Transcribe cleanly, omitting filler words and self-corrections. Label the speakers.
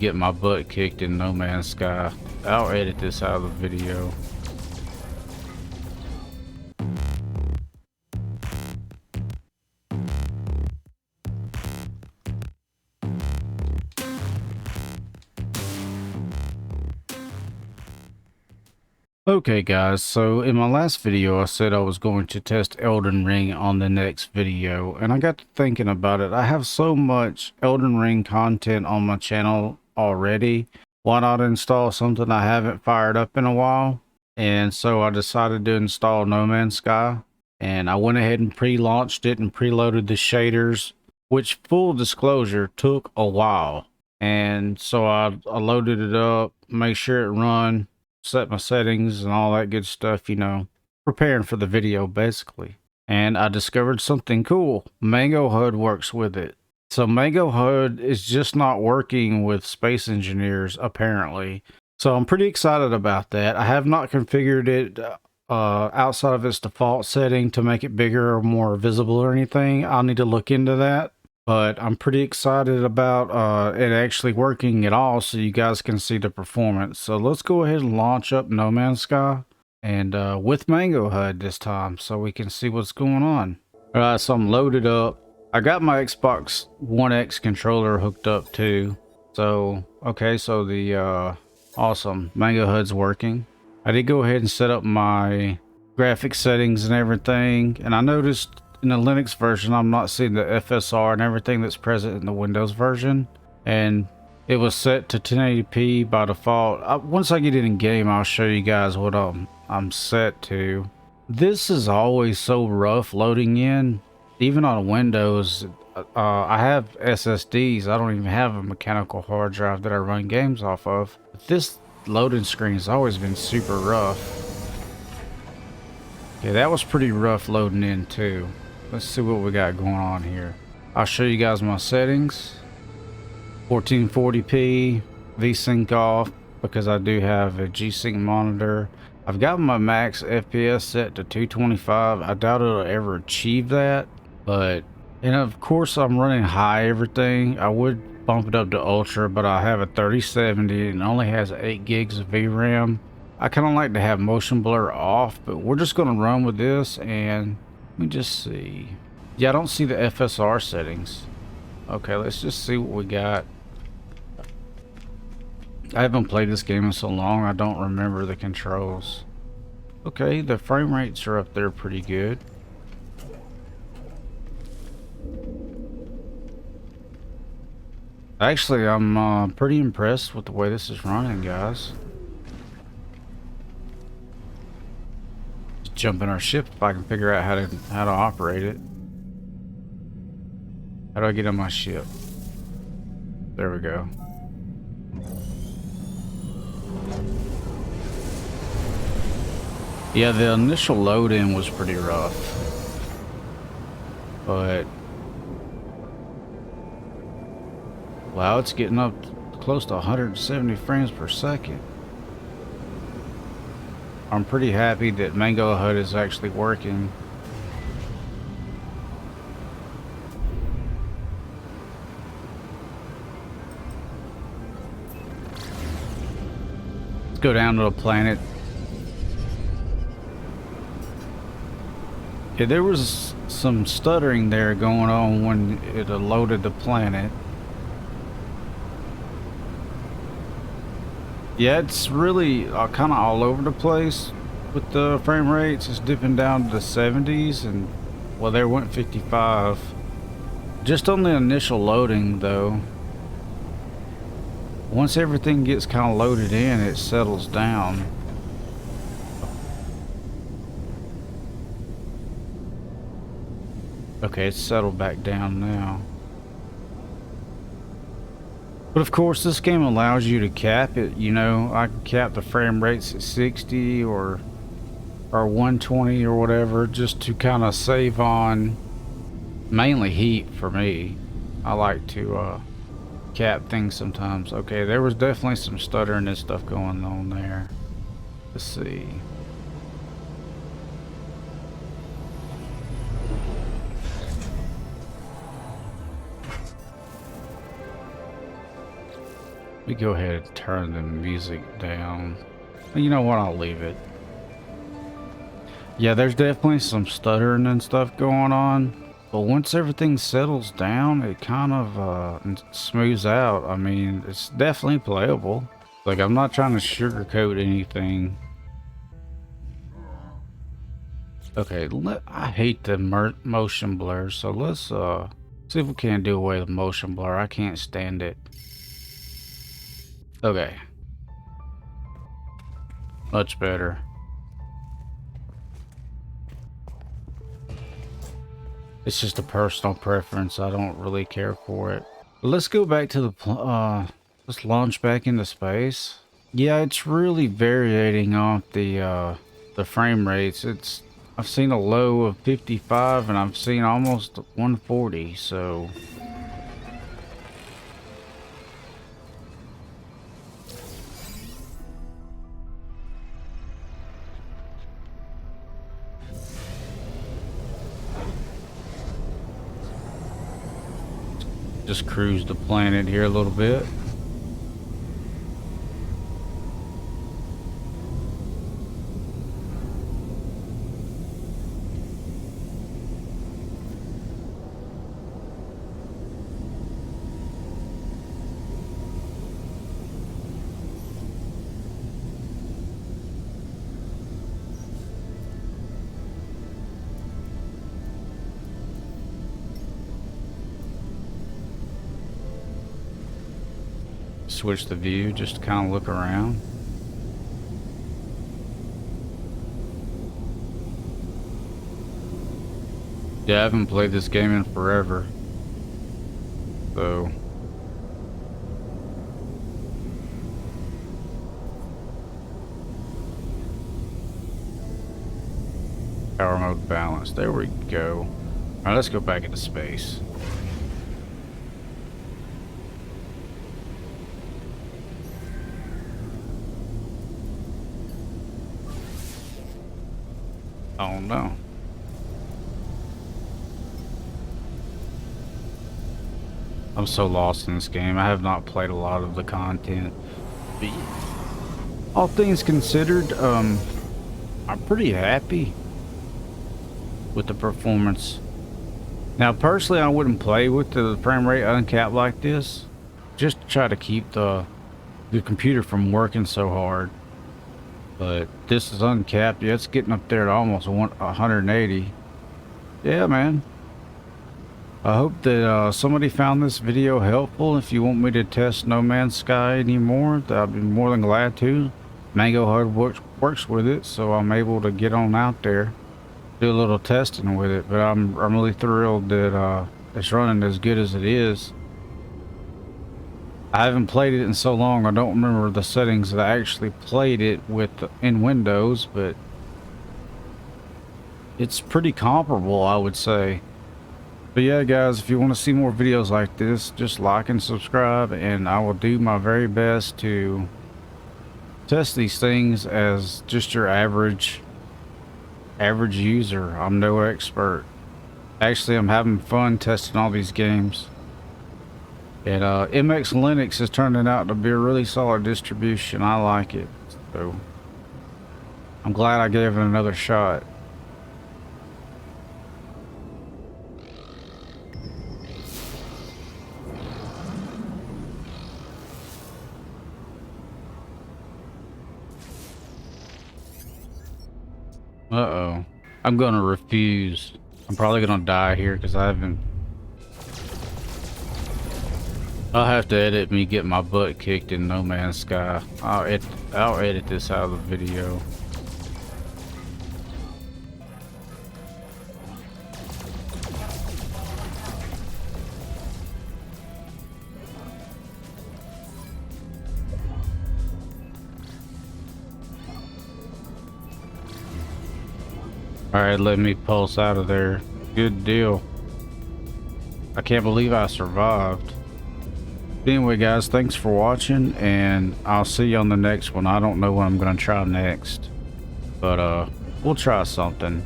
Speaker 1: Get my butt kicked in No Man's Sky. I'll edit this out of the video. Okay guys, so in my last video I said I was going to test Elden Ring on the next video, and I got to thinking about it. I have so much Elden Ring content on my channel already. Why not install something I haven't fired up in a while? And so I decided to install No Man's Sky, and I went ahead and pre-launched it and preloaded the shaders, which, full disclosure, took a while. And so I loaded it up, make sure it run, set my settings and all that good stuff, you know, preparing for the video basically. And I discovered something cool. Mango HUD works with it. So Mango HUD is just not working with Space Engineers apparently. So I'm pretty excited about that. I have not configured it outside of its default setting to make it bigger or more visible or anything. I'll need to look into that. But I'm pretty excited about it actually working at all, so you guys can see the performance. So let's go ahead and launch up No Man's Sky, and with Mango HUD this time, so we can see what's going on. All right, so I'm loaded up. I got my Xbox One X controller hooked up too. So okay, so the awesome Mango HUD's working. I did go ahead and set up my graphics settings and everything, and I noticed in the Linux version, I'm not seeing the FSR and everything that's present in the Windows version. And it was set to 1080p by default. Once I get it in game, I'll show you guys what I'm set to. This is always so rough loading in. Even on Windows, I have SSDs. I don't even have a mechanical hard drive that I run games off of. But this loading screen has always been super rough. Okay, that was pretty rough loading in too. Let's see what we got going on here. I'll show you guys my settings. 1440p, VSync off because I do have a G-Sync monitor. I've got my max FPS set to 225. I doubt it'll ever achieve that, but, and of course I'm running high everything. I would bump it up to ultra, but I have a 3070 and it only has 8 gigs of VRAM. I kind of like to have motion blur off, but we're just going to run with this, and let me just see. Yeah, I don't see the FSR settings. Okay, let's just see what we got. I haven't played this game in so long, I don't remember the controls. Okay, the frame rates are up there pretty good. Actually, I'm pretty impressed with the way this is running, guys. Jump in our ship if I can figure out how to operate it. How do I get on my ship? There we go. Yeah, the initial load in was pretty rough, but wow, it's getting up close to 170 frames per second. I'm pretty happy that Mango HUD is actually working. Let's go down to the planet. Yeah, there was some stuttering there going on when it loaded the planet. Yeah, it's really kind of all over the place with the frame rates. It's dipping down to the 70s, and well, there went 55. Just on the initial loading though. Once everything gets kind of loaded in, it settles down. Okay, it's settled back down now. But of course, this game allows you to cap it. You know, I can cap the frame rates at 60 or 120 or whatever, just to kind of save on mainly heat for me. I like to cap things sometimes. Okay, there was definitely some stuttering and stuff going on there. Let's see. me go ahead and turn the music down. You know what? I'll leave it. Yeah, there's definitely some stuttering and stuff going on. But once everything settles down, it kind of smooths out. I mean, it's definitely playable. Like, I'm not trying to sugarcoat anything. Okay, I hate the motion blur, so let's see if we can't do away with motion blur. I can't stand it. Okay. Much better. It's just a personal preference. I don't really care for it. But let's go back to the let's launch back into space. Yeah, it's really varying off the frame rates. I've seen a low of 55 and I've seen almost 140, so just cruise the planet here a little bit. Switch the view just to kind of look around. Yeah, I haven't played this game in forever, so power mode balance. There we go. All right, let's go back into space. Oh no. I'm so lost in this game. I have not played a lot of the content. But all things considered, I'm pretty happy with the performance. Now, personally, I wouldn't play with the frame rate uncapped like this, just to try to keep the computer from working so hard. But this is uncapped. Yeah, it's getting up there to almost 180. Yeah, man. I hope that somebody found this video helpful. If you want me to test No Man's Sky anymore, I'd be more than glad to. Mango Hard works with it, so I'm able to get on out there, do a little testing with it. But I'm really thrilled that it's running as good as it is. I haven't played it in so long, I don't remember the settings that I actually played it with in Windows, but it's pretty comparable, I would say. But yeah, guys, if you want to see more videos like this, just like and subscribe, and I will do my very best to test these things as just your average user. I'm no expert. Actually, I'm having fun testing all these games. And MX Linux is turning out to be a really solid distribution. I like it, so I'm glad I gave it another shot. Uh-oh. I'm gonna refuse. I'm probably gonna die here because I haven't... I'll have to edit me getting my butt kicked in No Man's Sky. I'll edit this out of the video. Alright, let me pulse out of there. Good deal. I can't believe I survived. Anyway, guys, thanks for watching, and I'll see you on the next one. I don't know what I'm going to try next, but we'll try something.